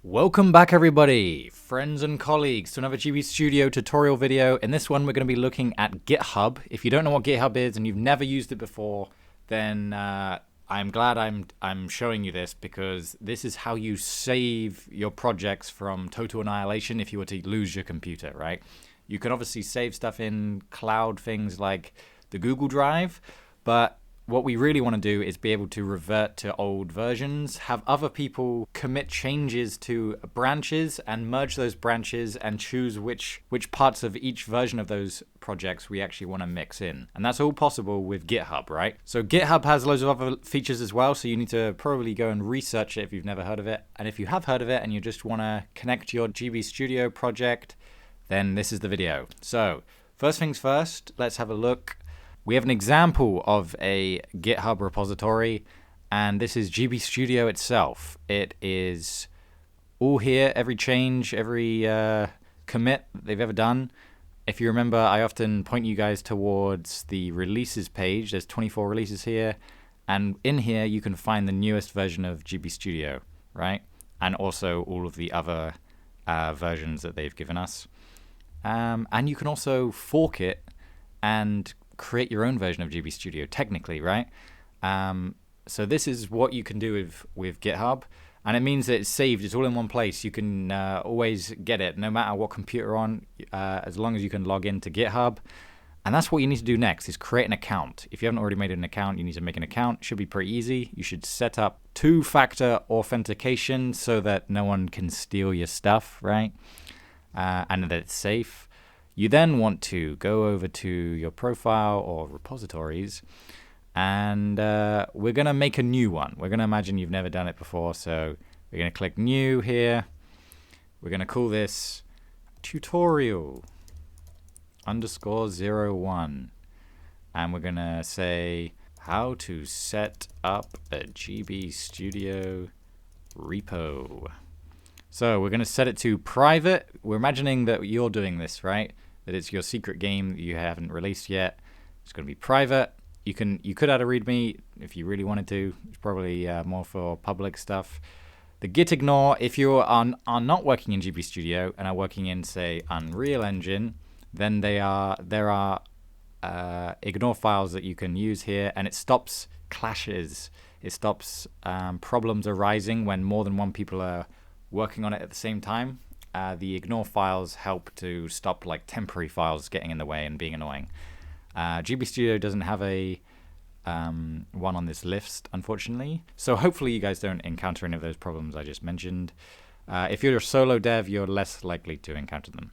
Welcome back everybody, friends and colleagues, to another GB Studio tutorial video. In this one we're going to be looking at GitHub. If you don't know what GitHub is and you've never used it before, then I'm glad I'm showing you this, because this is how you save your projects from total annihilation if you were to lose your computer, right? You can obviously save stuff in cloud things like the Google Drive, but what we really want to do is be able to revert to old versions, have other people commit changes to branches and merge those branches and choose which parts of each version of those projects we actually want to mix in. And that's all possible with GitHub, right? So GitHub has loads of other features as well, so you need to probably go and research it if you've never heard of it. And if you have heard of it and you just want to connect your GB Studio project, then this is the video. So first things first, let's have a look. We have an example of a GitHub repository, and this is GB Studio itself. It is all here, every change, every commit they've ever done. If you remember, I often point you guys towards the releases page. There's 24 releases here, and in here you can find the newest version of GB Studio, right? And also all of the other versions that they've given us. And you can also fork it and create your own version of GB Studio, technically, right? So this is what you can do with GitHub, and it means that it's saved. It's all in one place. You can always get it, no matter what computer you're on, as long as you can log into GitHub. And that's what you need to do next, is create an account. If you haven't already made an account, you need to make an account. It should be pretty easy. You should set up two-factor authentication so that no one can steal your stuff, right? And that it's safe. You then want to go over to your profile or repositories, and we're going to make a new one. We're going to imagine you've never done it before, so we're going to click new here. We're going to call this tutorial _01, and we're going to say how to set up a GB Studio repo. So we're going to set it to private. We're imagining that you're doing this, right? That it's your secret game that you haven't released yet. It's going to be private. You could add a README if you really wanted to. It's probably more for public stuff. The git ignore, if you are not working in GB Studio and are working in, say, Unreal Engine, then there are ignore files that you can use here, and it stops clashes. It stops problems arising when more than one people are working on it at the same time. The ignore files help to stop like temporary files getting in the way and being annoying. GB Studio doesn't have a one on this list, unfortunately. So hopefully you guys don't encounter any of those problems I just mentioned. If you're a solo dev, you're less likely to encounter them.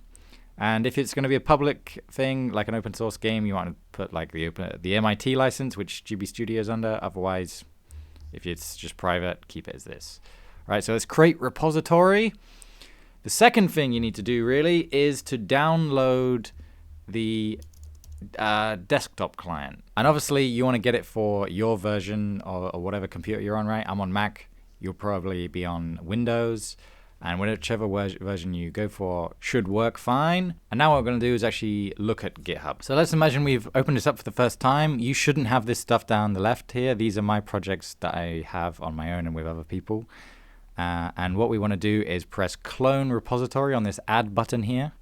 And if it's going to be a public thing, like an open source game, you want to put like the MIT license, which GB Studio is under. Otherwise, if it's just private, keep it as this. All right, so let's create repository. The second thing you need to do really is to download the desktop client. And obviously you want to get it for your version or whatever computer you're on, right? I'm on Mac. You'll probably be on Windows. And whichever version you go for should work fine. And now what we're going to do is actually look at GitHub. So let's imagine we've opened this up for the first time. You shouldn't have this stuff down the left here. These are my projects that I have on my own and with other people. And what we want to do is press clone repository on this add button here.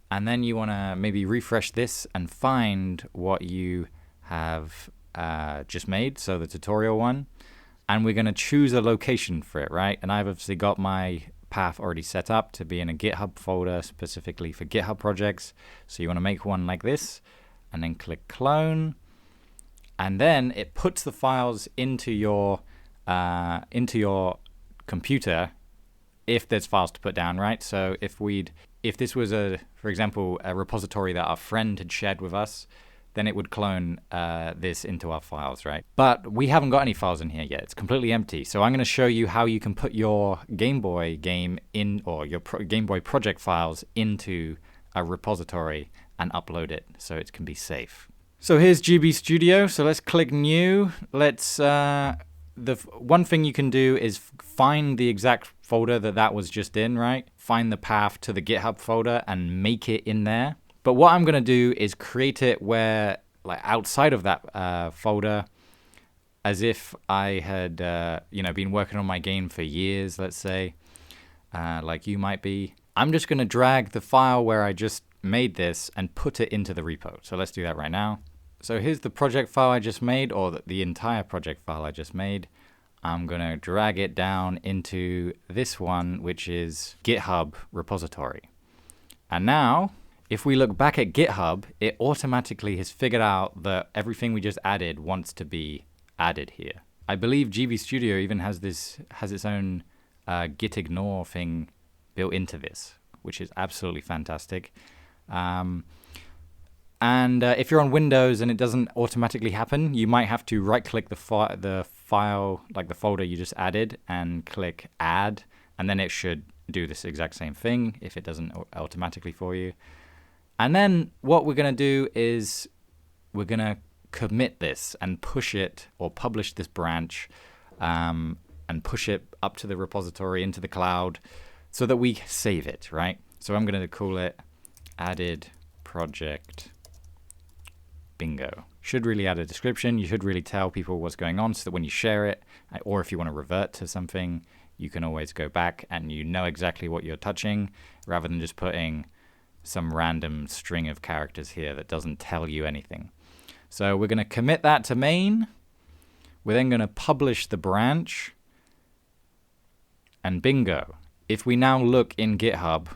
And then you want to maybe refresh this and find what you have just made, so the tutorial one. And we're going to choose a location for it, right? And I've obviously got my path already set up to be in a GitHub folder specifically for GitHub projects. So you want to make one like this and then click clone. And then it puts the files into your computer if there's files to put down, right? So if this was for example, a repository that our friend had shared with us, then it would clone this into our files, right? But we haven't got any files in here yet. It's completely empty. So I'm going to show you how you can put your Game Boy game in, or your Game Boy project files into a repository and upload it so it can be safe. So here's GB Studio. So let's click new. Let's the one thing you can do is find the exact folder that was just in, right? Find the path to the GitHub folder and make it in there. But what I'm going to do is create it where, like, outside of that folder, as if I had, been working on my game for years, let's say. like you might be. I'm just going to drag the file where I just made this and put it into the repo. So let's do that right now. So here's the project file I just made, or the entire project file I just made. I'm going to drag it down into this one, which is GitHub repository. And now, if we look back at GitHub, it automatically has figured out that everything we just added wants to be added here. I believe GB Studio even has its own git ignore thing built into this, which is absolutely fantastic. And if you're on Windows and it doesn't automatically happen, you might have to right-click the file, like the folder you just added, and click Add, and then it should do this exact same thing if it doesn't automatically for you. And then what we're going to do is we're going to commit this and push it, or publish this branch, and push it up to the repository into the cloud so that we save it, right? So I'm going to call it added project bingo. Should really add a description. You should really tell people what's going on so that when you share it, or if you want to revert to something, you can always go back and you know exactly what you're touching, rather than just putting some random string of characters here that doesn't tell you anything. So we're going to commit that to main. We're then going to publish the branch. And bingo. If we now look in GitHub,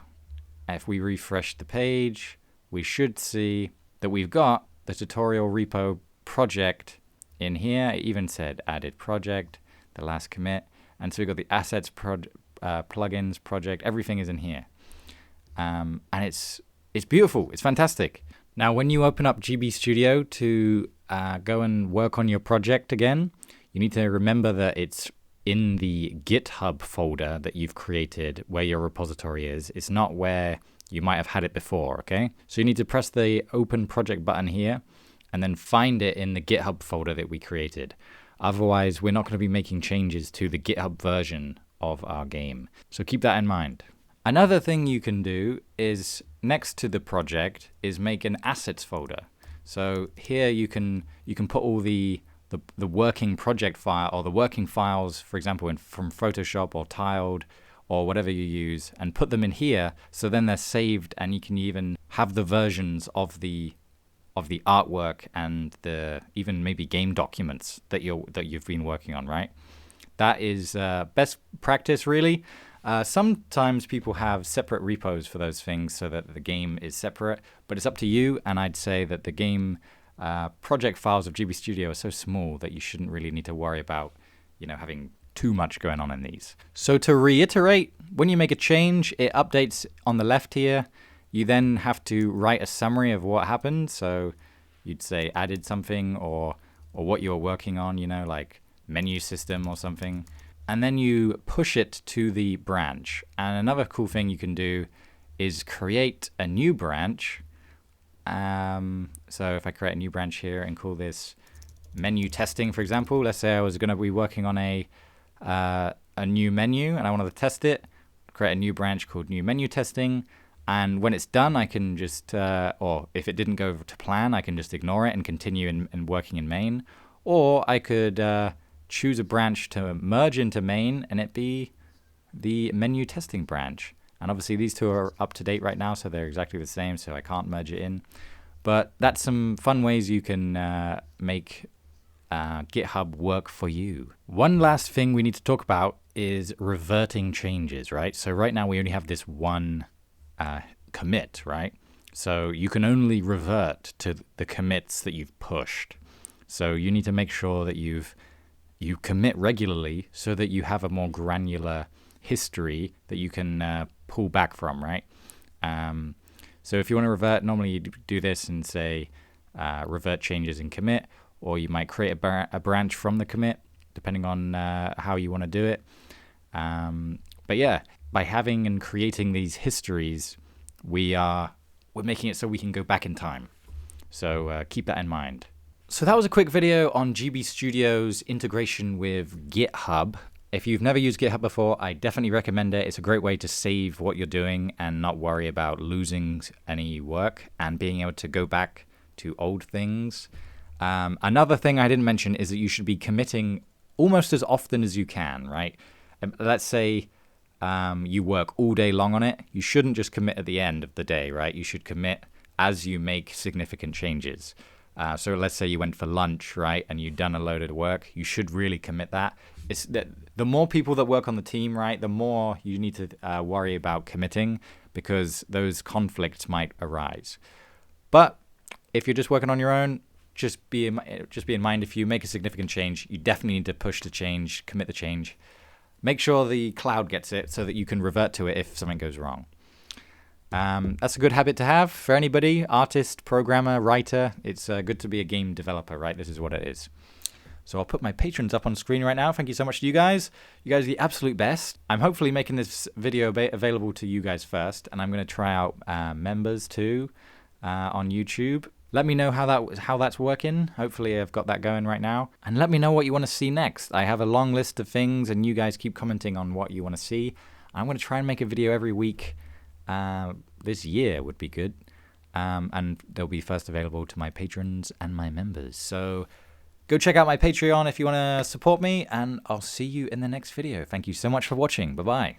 if we refresh the page, we should see that we've got the tutorial repo project in here. It even said added project, the last commit. And so we've got the assets, plugins, project, everything is in here. And it's beautiful. It's fantastic. Now, when you open up GB Studio to go and work on your project again, you need to remember that it's in the GitHub folder that you've created where your repository is. It's not where you might have had it before, okay? So you need to press the open project button here and then find it in the GitHub folder that we created. Otherwise, we're not going to be making changes to the GitHub version of our game. So keep that in mind. Another thing you can do is, next to the project, is make an assets folder. So here you can put all the working project file, or the working files, for example, from Photoshop or Tiled or whatever you use, and put them in here. So then they're saved, and you can even have the versions of the artwork and the even maybe game documents that you've been working on, right? That is best practice, really. Sometimes people have separate repos for those things so that the game is separate, but it's up to you. And I'd say that the game project files of GB Studio are so small that you shouldn't really need to worry about, having too much going on in these. So to reiterate, when you make a change, it updates on the left here. You then have to write a summary of what happened. So you'd say added something, or what you're working on, like menu system or something. And then you push it to the branch. And another cool thing you can do is create a new branch. So if I create a new branch here and call this menu testing, for example, let's say I was going to be working on a new menu and I wanted to test it, create a new branch called new menu testing. And when it's done, I can just, or if it didn't go to plan, I can just ignore it and continue in working in main. Or I could choose a branch to merge into main and it be the menu testing branch. And obviously these two are up to date right now, so they're exactly the same, so I can't merge it in. But that's some fun ways you can make GitHub work for you. One last thing we need to talk about is reverting changes, right? So right now we only have this one commit, right? So you can only revert to the commits that you've pushed. So you need to make sure that you commit regularly so that you have a more granular history that you can pull back from, right? So if you want to revert, normally you do this and say revert changes in commit, or you might create a branch from the commit, depending on how you want to do it. But yeah, by having and creating these histories, we're making it so we can go back in time. So keep that in mind. So that was a quick video on GB Studio's integration with GitHub. If you've never used GitHub before, I definitely recommend it. It's a great way to save what you're doing and not worry about losing any work and being able to go back to old things. Another thing I didn't mention is that you should be committing almost as often as you can, right? Let's say you work all day long on it, you shouldn't just commit at the end of the day, right? You should commit as you make significant changes. So let's say you went for lunch, right, and you've done a load of work, you should really commit that. It's that the more people that work on the team, right, the more you need to worry about committing, because those conflicts might arise. But if you're just working on your own, just be in mind, if you make a significant change, you definitely need to push the change, commit the change. Make sure the cloud gets it so that you can revert to it if something goes wrong. That's a good habit to have for anybody, artist, programmer, writer. It's good to be a game developer, right? This is what it is. So I'll put my patrons up on screen right now. Thank you so much to you guys. You guys are the absolute best. I'm hopefully making this video available to you guys first, and I'm going to try out members too on YouTube. Let me know how that's working. Hopefully I've got that going right now. And let me know what you want to see next. I have a long list of things, and you guys keep commenting on what you want to see. I'm going to try and make a video every week. This year would be good. And they'll be first available to my patrons and my members. So go check out my Patreon if you want to support me, and I'll see you in the next video. Thank you so much for watching. Bye-bye.